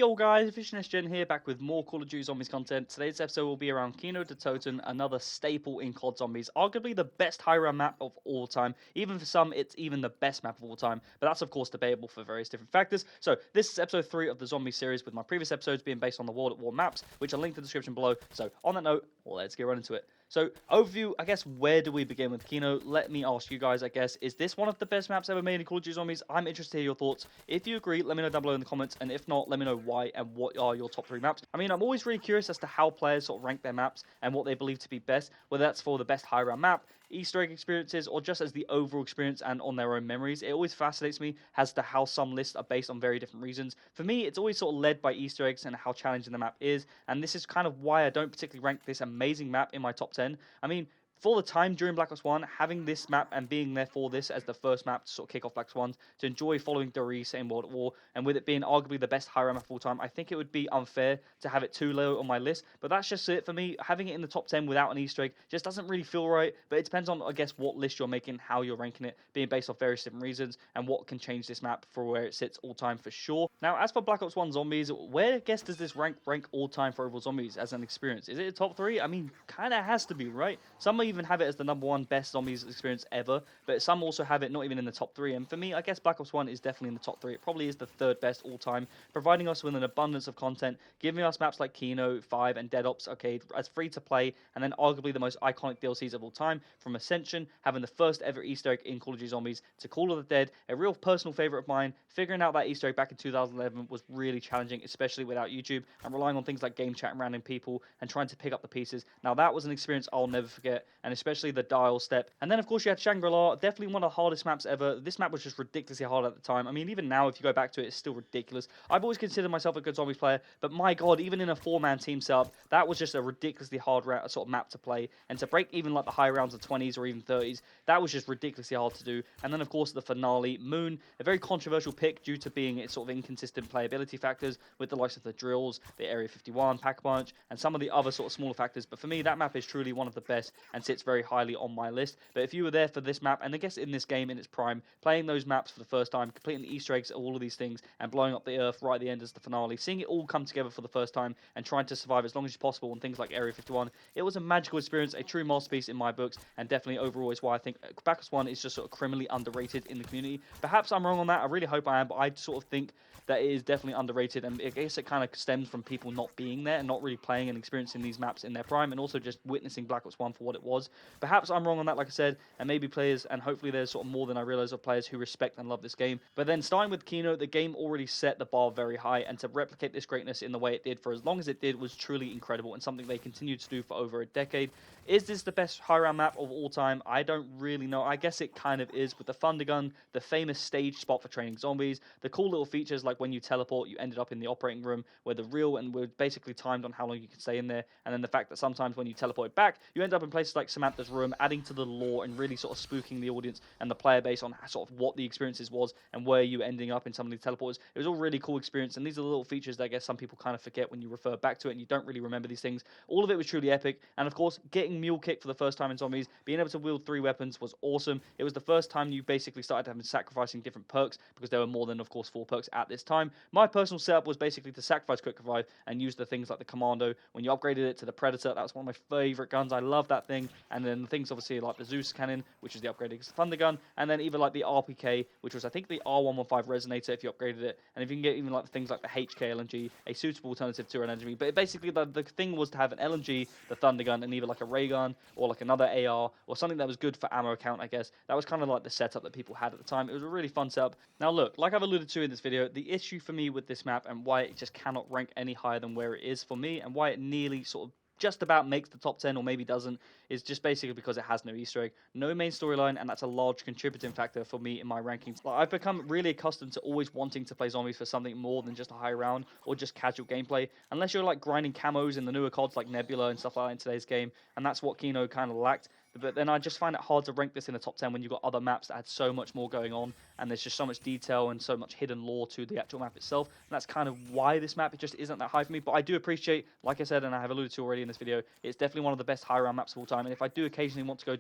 Yo guys, Gen here, back with more Call of Duty Zombies content. Today's episode will be around Kino Der Toten, another staple in Cod Zombies. Arguably the best high round map of all time. Even for some, it's even the best map of all time. But that's of course debatable for various different factors. So this is episode 3 of the Zombie series, with my previous episodes being based on the World at War maps, which are linked in the description below. So on that note, let's get right into it. So, overview, I guess, where do we begin with Kino? Let me ask you guys, I guess, is this one of the best maps ever made in Call of Duty Zombies? I'm interested to hear your thoughts. If you agree, let me know down below in the comments, and if not, let me know why and what are your top 3 maps. I mean, I'm always really curious as to how players sort of rank their maps and what they believe to be best, whether that's for the best high round map, Easter egg experiences, or just as the overall experience and on their own memories. It always fascinates me as to how some lists are based on very different reasons. For me, it's always sort of led by Easter eggs and how challenging the map is, and this is kind of why I don't particularly rank this amazing map in my top 10. I mean, for the time during Black Ops 1, having this map and being there for this as the first map to sort of kick off Black Ops 1, to enjoy following reminisce in World at War, and with it being arguably the best high round map of all time, I think it would be unfair to have it too low on my list. But that's just it for me. Having it in the top 10 without an Easter egg just doesn't really feel right. But it depends on, I guess, what list you're making, how you're ranking it, being based off various different reasons, and what can change this map for where it sits all time for sure. Now, as for Black Ops 1 Zombies, where I guess does this rank all time for overall Zombies as an experience? Is it a top 3? I mean, kind of has to be, right? Some may even have it as the number 1 best Zombies experience ever, but some also have it not even in the top 3. And for me, I guess Black Ops 1 is definitely in the top 3. It probably is the 3rd best all time, providing us with an abundance of content, giving us maps like Kino, 5, and Dead Ops Arcade as free to play, and then arguably the most iconic DLCs of all time, from Ascension, having the first ever Easter egg in Call of Duty Zombies, to Call of the Dead, a real personal favorite of mine. Figuring out that Easter egg back in 2011 was really challenging, especially without YouTube, and relying on things like game chat and random people, and trying to pick up the pieces. Now that was an experience I'll never forget, and especially the dial step. And then of course you had Shangri-La, definitely one of the hardest maps ever. This map was just ridiculously hard at the time. I mean, even now if you go back to it, it's still ridiculous. I've always considered myself a good Zombies player, but my god, even in a 4-man team setup, that was just a ridiculously hard sort of map to play, and to break even like the high rounds of 20s or even 30s, that was just ridiculously hard to do. And then of course the finale, Moon, a very controversial pick due to being its sort of inconsistent playability factors with the likes of the drills, the Area 51, Pack-a-Punch, and some of the other sort of smaller factors. But for me, that map is truly one of the best and sits very highly on my list. But if you were there for this map, and I guess in this game in its prime, playing those maps for the first time, completing the Easter eggs, all of these things, and blowing up the Earth right at the end as the finale, seeing it all come together for the first time, and trying to survive as long as possible on things like Area 51, it was a magical experience, a true masterpiece in my books, and definitely overall is why I think Black Ops 1 is just sort of criminally underrated in the community. Perhaps I'm wrong on that, I really hope I am, but I sort of think that it is definitely underrated, and I guess it kind of stems from people not being there and not really playing and experiencing these maps in their prime, and also just witnessing Black Ops 1 for what it was. Perhaps I'm wrong on that, like I said, and maybe players, and hopefully there's sort of more than I realize of players who respect and love this game. But then starting with Kino, the game already set the bar very high, and to replicate this greatness in the way it did for as long as it did was truly incredible, and something they continued to do for over a decade. Is this the best high round map of all time? I don't really know. I guess it kind of is, with the Thundergun, the famous stage spot for training zombies, the cool little features like when you teleport, you ended up in the operating room where the real and were basically timed on how long you could stay in there, and then the fact that sometimes when you teleport back, you end up in places like Samantha's room, adding to the lore and really sort of spooking the audience and the player base on sort of what the experiences was and where you ending up in some of these teleporters. It was all really cool experience, and these are the little features that I guess some people kind of forget when you refer back to it and you don't really remember these things. All of it was truly epic, and of course, getting Mule Kick for the first time in Zombies, being able to wield 3 weapons was awesome. It was the first time you basically started having sacrificing different perks, because there were more than, of course, 4 perks at this time. My personal setup was basically to sacrifice Quick Revive and use the things like the Commando. When you upgraded it to the Predator, that was one of my favorite guns. I love that thing. And then the things obviously like the Zeus cannon, which is the upgraded Thundergun, and then even like the RPK, which was I think the R115 resonator if you upgraded it, and if you can get even like the things like the HK LMG, a suitable alternative to an LMG. But basically the thing was to have an LMG, the Thundergun, and either like a ray gun or like another AR or something that was good for ammo count, I guess. That was kind of like the setup that people had at the time. It was a really fun setup. Now look, like I've alluded to in this video, the issue for me with this map and why it just cannot rank any higher than where it is for me, and why it nearly sort of just about makes the top 10 or maybe doesn't, is just basically because it has no Easter egg, no main storyline, and that's a large contributing factor for me in my rankings. Like, I've become really accustomed to always wanting to play Zombies for something more than just a high round or just casual gameplay, unless you're like grinding camos in the newer CODs like Nebula and stuff like that in today's game, and that's what Kino kind of lacked. But then I just find it hard to rank this in the top 10 when you've got other maps that had so much more going on, and there's just so much detail and so much hidden lore to the actual map itself. And that's kind of why this map just isn't that high for me. But I do appreciate, like I said, and I have alluded to already in this video, it's definitely one of the best high round maps of all time. And if I do occasionally want to go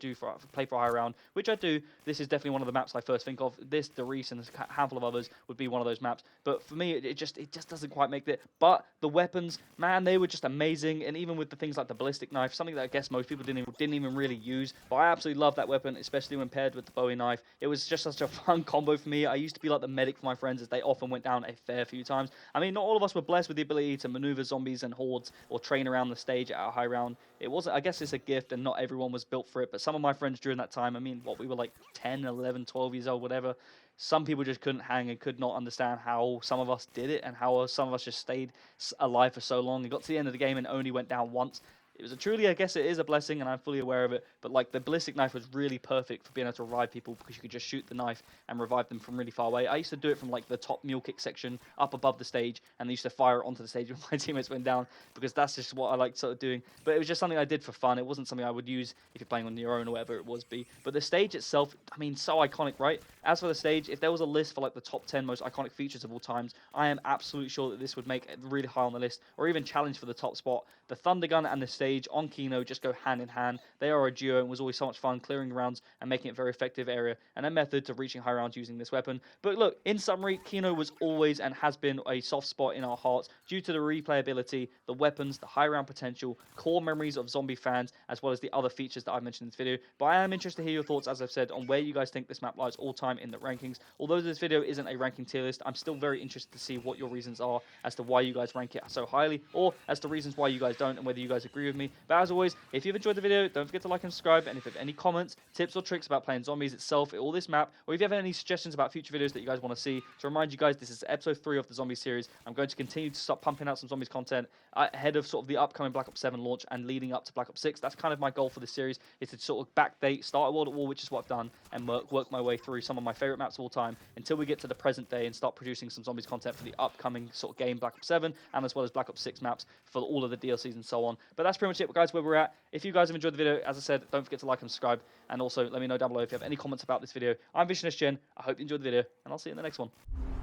play for a high round, which I do, this is definitely one of the maps I first think of. This, the Reese, and a handful of others would be one of those maps. But for me, it just doesn't quite make it. But the weapons, man, they were just amazing. And even with the things like the ballistic knife, something that I guess most people didn't even really use, but I absolutely love that weapon, especially when paired with the Bowie knife. It was just such a fun combo for me. I used to be like the medic for my friends, as they often went down a fair few times. I mean, not all of us were blessed with the ability to maneuver zombies and hordes or train around the stage at a high round. It wasn't, I guess it's a gift, and not everyone was built for it, but some of my friends during that time, I mean, we were like 10, 11, 12 years old, whatever. Some people just couldn't hang and could not understand how some of us did it, and how some of us just stayed alive for so long. It got to the end of the game and only went down once. It was a truly, I guess it is a blessing, and I'm fully aware of it, but like the ballistic knife was really perfect for being able to revive people, because you could just shoot the knife and revive them from really far away. I used to do it from like the top mule kick section up above the stage, and I used to fire it onto the stage when my teammates went down, because that's just what I liked sort of doing. But it was just something I did for fun. It wasn't something I would use if you're playing on your own or whatever it was be. But the stage itself, I mean, so iconic, right? As for the stage, if there was a list for like the top 10 most iconic features of all times, I am absolutely sure that this would make it really high on the list, or even challenge for the top spot. The Thundergun and the stage on Kino just go hand in hand. They are a duo, and was always so much fun clearing rounds and making it a very effective area, and a method to reaching high rounds using this weapon. But look, in summary, Kino was always and has been a soft spot in our hearts due to the replayability, the weapons, the high round potential, core memories of zombie fans, as well as the other features that I've mentioned in this video. But I am interested to hear your thoughts, as I've said, on where you guys think this map lies all time in the rankings. Although this video isn't a ranking tier list, I'm still very interested to see what your reasons are as to why you guys rank it so highly, or as to reasons why you guys don't, and whether you guys agree with me. But as always, if you've enjoyed the video, don't forget to like and subscribe. And if you have any comments, tips, or tricks about playing zombies itself, or this map, or if you have any suggestions about future videos that you guys want to see, to remind you guys, this is episode 3 of the zombie series. I'm going to continue to start pumping out some zombies content ahead of sort of the upcoming Black Ops 7 launch and leading up to Black Ops 6. That's kind of my goal for this series, is to sort of backdate, start at World at War, which is what I've done, and work my way through some of my favorite maps of all time until we get to the present day and start producing some zombies content for the upcoming sort of game Black Ops 7, and as well as Black Ops 6 maps for all of the DLCs and so on. But that's pretty much it, guys, where we're at. If you guys have enjoyed the video, as I said, don't forget to like and subscribe, and also let me know down below if you have any comments about this video. I'm Visionist Gen. I hope you enjoyed the video, and I'll see you in the next one.